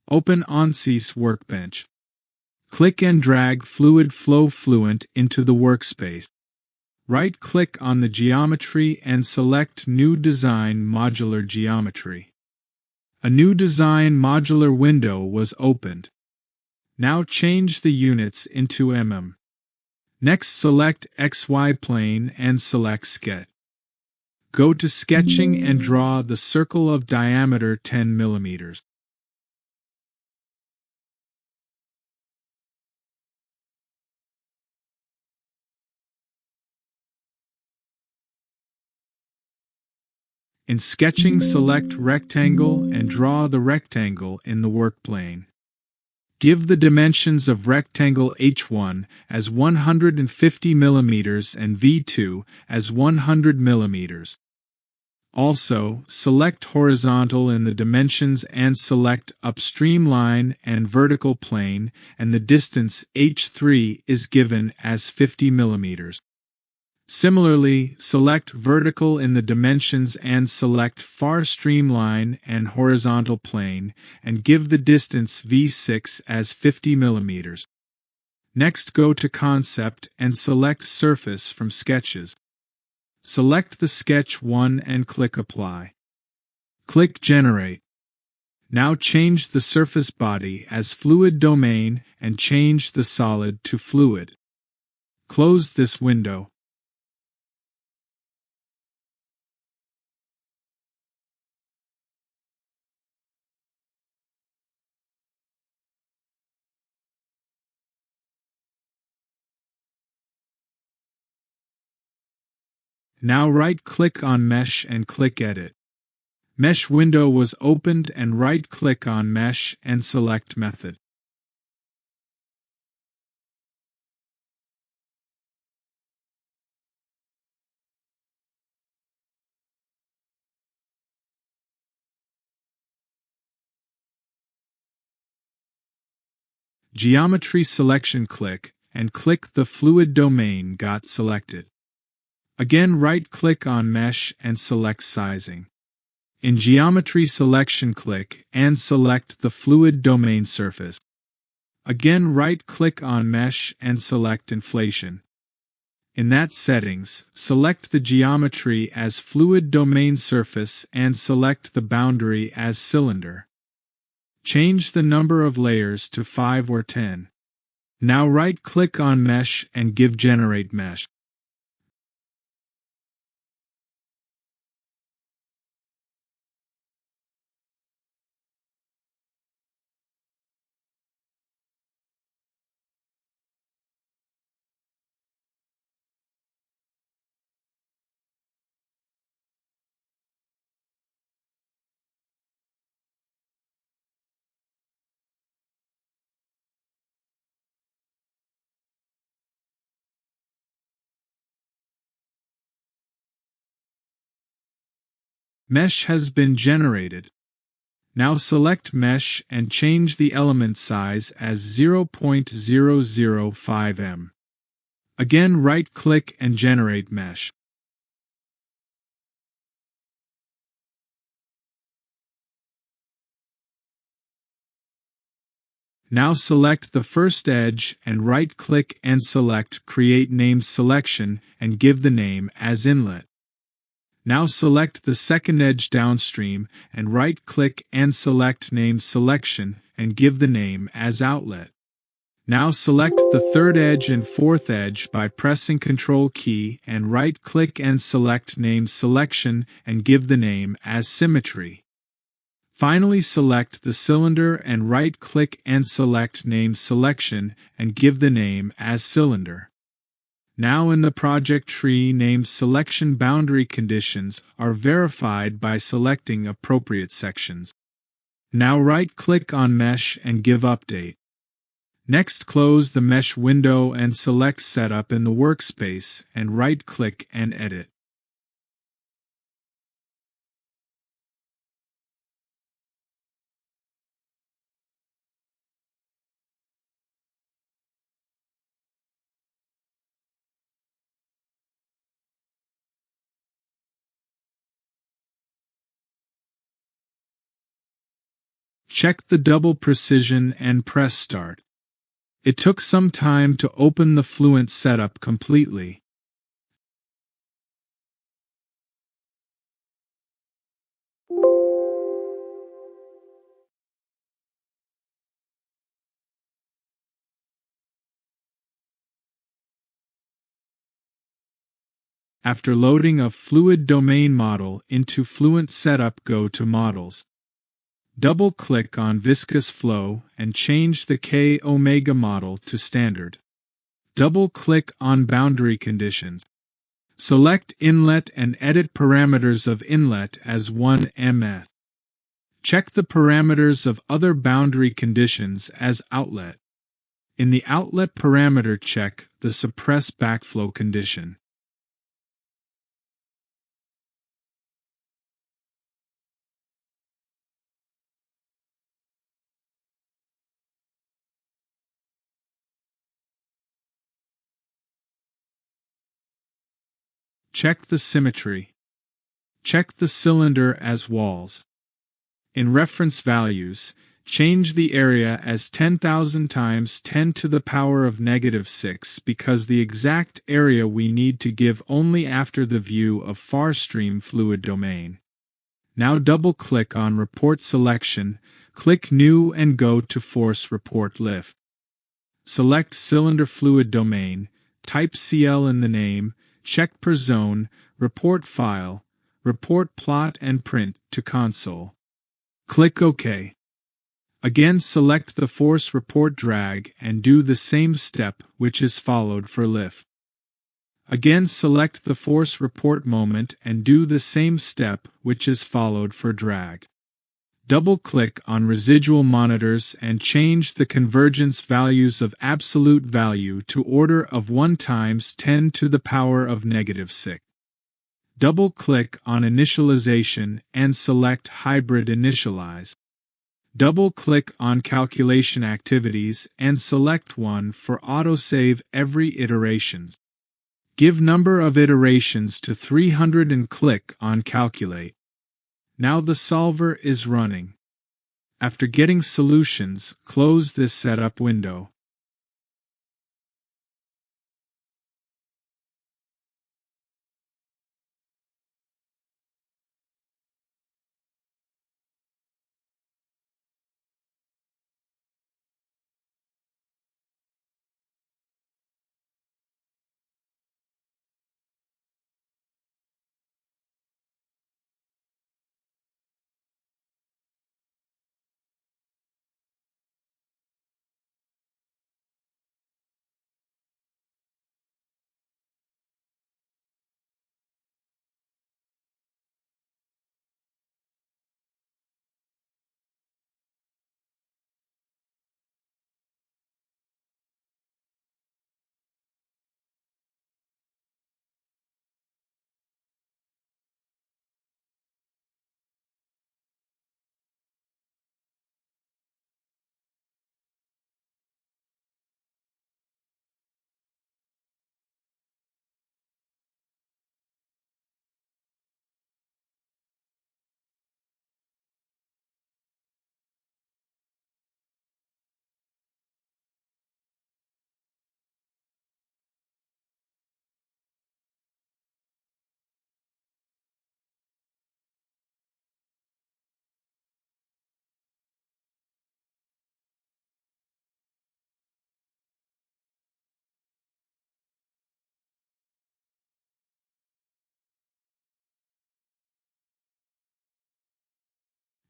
Open ANSYS Workbench. Click and drag Fluid Flow Fluent into the workspace. Right-click on the geometry and select New Design Modular Geometry. A new Design Modular window was opened. Now change the units into mm. Next select XY plane and select Sketch. Go to Sketching and draw the circle of diameter 10 mm. In sketching, select Rectangle and draw the rectangle in the workplane. Give the dimensions of rectangle H1 as 150 mm and V2 as 100 mm. Also, select horizontal in the dimensions and select upstream line and vertical plane, and the distance H3 is given as 50 mm. Similarly, select vertical in the dimensions and select far streamline and horizontal plane, and give the distance V6 as 50 mm. Next go to Concept and select Surface from Sketches. Select the sketch 1 and click Apply. Click Generate. Now change the surface body as Fluid Domain and change the solid to Fluid. Close this window. Now right-click on Mesh and click Edit. Mesh window was opened and right-click on Mesh and select Method. Geometry Selection click the Fluid Domain got selected. Again right-click on Mesh and select Sizing. In Geometry Selection click and select the Fluid Domain surface. Again right-click on Mesh and select Inflation. In that settings, select the geometry as Fluid Domain surface and select the boundary as Cylinder. Change the number of layers to 5 or 10. Now right-click on Mesh and give Generate Mesh. Mesh has been generated. Now select Mesh and change the element size as 0.005 m. Again right-click and generate Mesh. Now select the first edge and right-click and select Create Name Selection and give the name as Inlet. Now select the second edge downstream and right-click and select Name Selection and give the name as Outlet. Now select the third edge and fourth edge by pressing Ctrl key and right-click and select Name Selection and give the name as Symmetry. Finally select the cylinder and right-click and select Name Selection and give the name as Cylinder. Now in the project tree, name selection boundary conditions are verified by selecting appropriate sections. Now right-click on Mesh and give Update. Next close the Mesh window and select Setup in the workspace and right-click and edit. Check the double precision and press Start. It took some time to open the Fluent setup completely. After loading a fluid domain model into Fluent Setup, go to Models. Double-click on Viscous Flow and change the K-Omega model to Standard. Double-click on Boundary Conditions. Select Inlet and edit parameters of Inlet as 1 mth. Check the parameters of other boundary conditions as Outlet. In the Outlet parameter, check the Suppress Backflow condition. Check the Symmetry. Check the cylinder as walls. In reference values, change the area as 10,000 times 10 to the power of -6 because the exact area we need to give only after the view of Farstream fluid domain. Now double-click on Report Selection, click New and go to Force Report Lift. Select Cylinder Fluid Domain, type CL in the name, check per zone, report file, report plot and print to console. Click OK. Again select the Force Report Drag and do the same step which is followed for lift. Again select the Force Report Moment and do the same step which is followed for drag. Double-click on Residual Monitors and change the convergence values of absolute value to order of 1 times 10 to the power of -6. Double-click on Initialization and select Hybrid Initialize. Double-click on Calculation Activities and select one for autosave every iteration. Give number of iterations to 300 and click on Calculate. Now the solver is running. After getting solutions, close this setup window.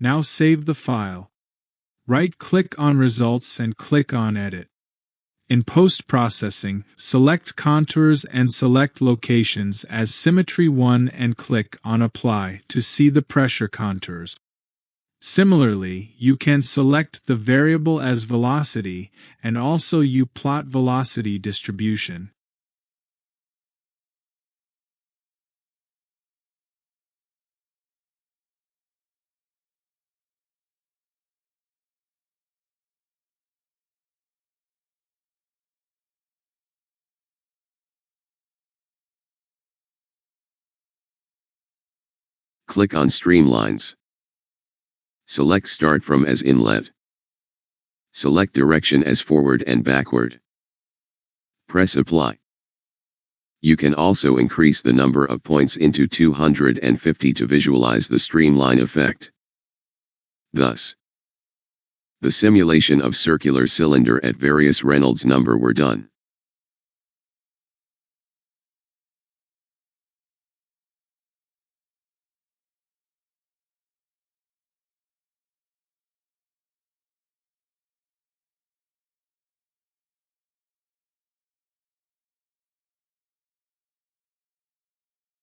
Now save the file. Right-click on Results and click on Edit. In post-processing, select Contours and select Locations as Symmetry 1 and click on Apply to see the pressure contours. Similarly, you can select the variable as Velocity and also you plot velocity distribution. Click on Streamlines. Select Start from as in left. Select Direction as forward and backward. Press Apply. You can also increase the number of points into 250 to visualize the streamline effect. Thus, the simulation of circular cylinder at various Reynolds number were done.